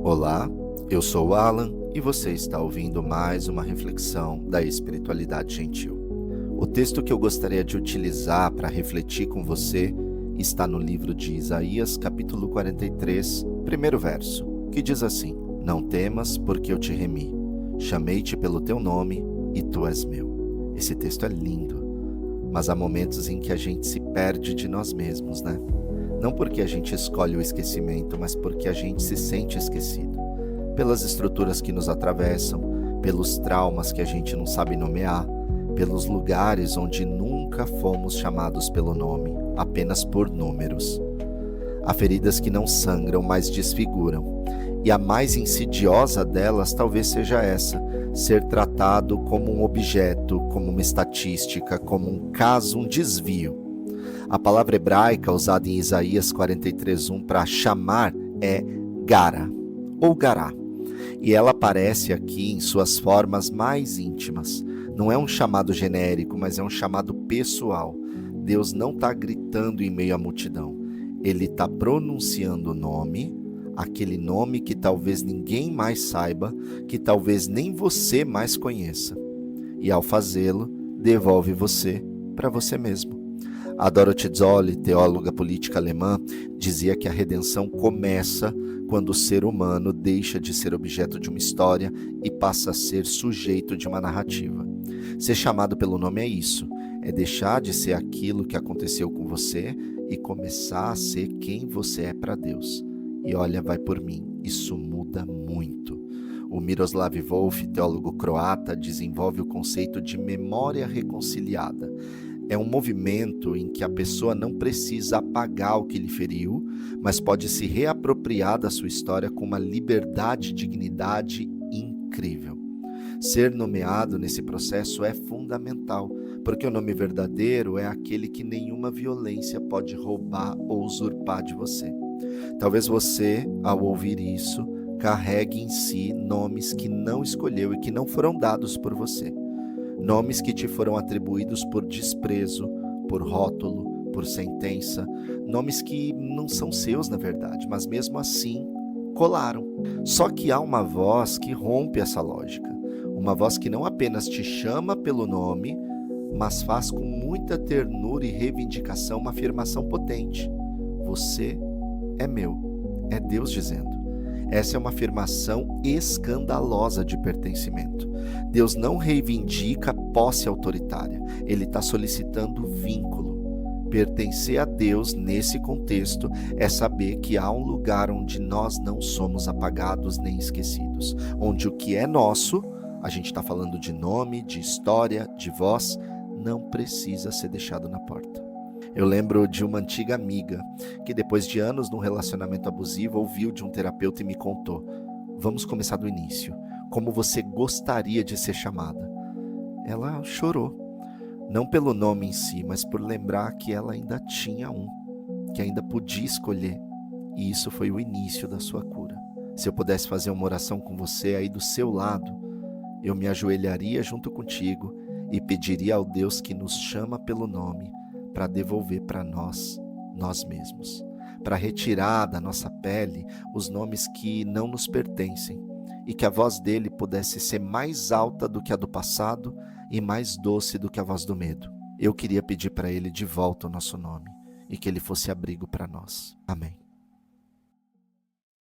Olá, eu sou o Alan e você está ouvindo mais uma reflexão da espiritualidade gentil. O texto que eu gostaria de utilizar para refletir com você está no livro de Isaías, capítulo 43, primeiro verso, que diz assim: Não temas, porque eu te remi, chamei-te pelo teu nome e tu és meu. Esse texto é lindo, mas há momentos em que a gente se perde de nós mesmos, né? Não porque a gente escolhe o esquecimento, mas porque a gente se sente esquecido. Pelas estruturas que nos atravessam, pelos traumas que a gente não sabe nomear, pelos lugares onde nunca fomos chamados pelo nome, apenas por números. Há feridas que não sangram, mas desfiguram. E a mais insidiosa delas talvez seja essa: ser tratado como um objeto, como uma estatística, como um caso, um desvio. A palavra hebraica usada em Isaías 43:1 para chamar é gara, ou gará. E ela aparece aqui em suas formas mais íntimas. Não é um chamado genérico, mas é um chamado pessoal. Deus não está gritando em meio à multidão. Ele está pronunciando o nome, aquele nome que talvez ninguém mais saiba, que talvez nem você mais conheça. E ao fazê-lo, devolve você para você mesmo. A Dorothee Zolle, teóloga política alemã, dizia que a redenção começa quando o ser humano deixa de ser objeto de uma história e passa a ser sujeito de uma narrativa. Ser chamado pelo nome é isso, é deixar de ser aquilo que aconteceu com você e começar a ser quem você é para Deus. E olha, vai por mim, isso muda muito. O Miroslav Volf, teólogo croata, desenvolve o conceito de memória reconciliada. É um movimento em que a pessoa não precisa apagar o que lhe feriu, mas pode se reapropriar da sua história com uma liberdade e dignidade incrível. Ser nomeado nesse processo é fundamental, porque o nome verdadeiro é aquele que nenhuma violência pode roubar ou usurpar de você. Talvez você, ao ouvir isso, carregue em si nomes que não escolheu e que não foram dados por você. Nomes que te foram atribuídos por desprezo, por rótulo, por sentença, nomes que não são seus na verdade, mas mesmo assim colaram. Só que há uma voz que rompe essa lógica, uma voz que não apenas te chama pelo nome, mas faz com muita ternura e reivindicação uma afirmação potente: você é meu, é Deus dizendo. Essa é uma afirmação escandalosa de pertencimento. Deus não reivindica posse autoritária, Ele está solicitando vínculo. Pertencer a Deus nesse contexto é saber que há um lugar onde nós não somos apagados nem esquecidos, onde o que é nosso, a gente está falando de nome, de história, de voz, não precisa ser deixado na porta. Eu lembro de uma antiga amiga que depois de anos num relacionamento abusivo ouviu de um terapeuta e me contou: vamos começar do início, como você gostaria de ser chamada. Ela chorou, não pelo nome em si, mas por lembrar que ela ainda tinha um, que ainda podia escolher, e isso foi o início da sua cura. Se eu pudesse fazer uma oração com você aí do seu lado, eu me ajoelharia junto contigo e pediria ao Deus que nos chama pelo nome para devolver para nós mesmos, para retirar da nossa pele os nomes que não nos pertencem e que a voz dele pudesse ser mais alta do que a do passado e mais doce do que a voz do medo. Eu queria pedir para ele de volta o nosso nome e que ele fosse abrigo para nós. Amém.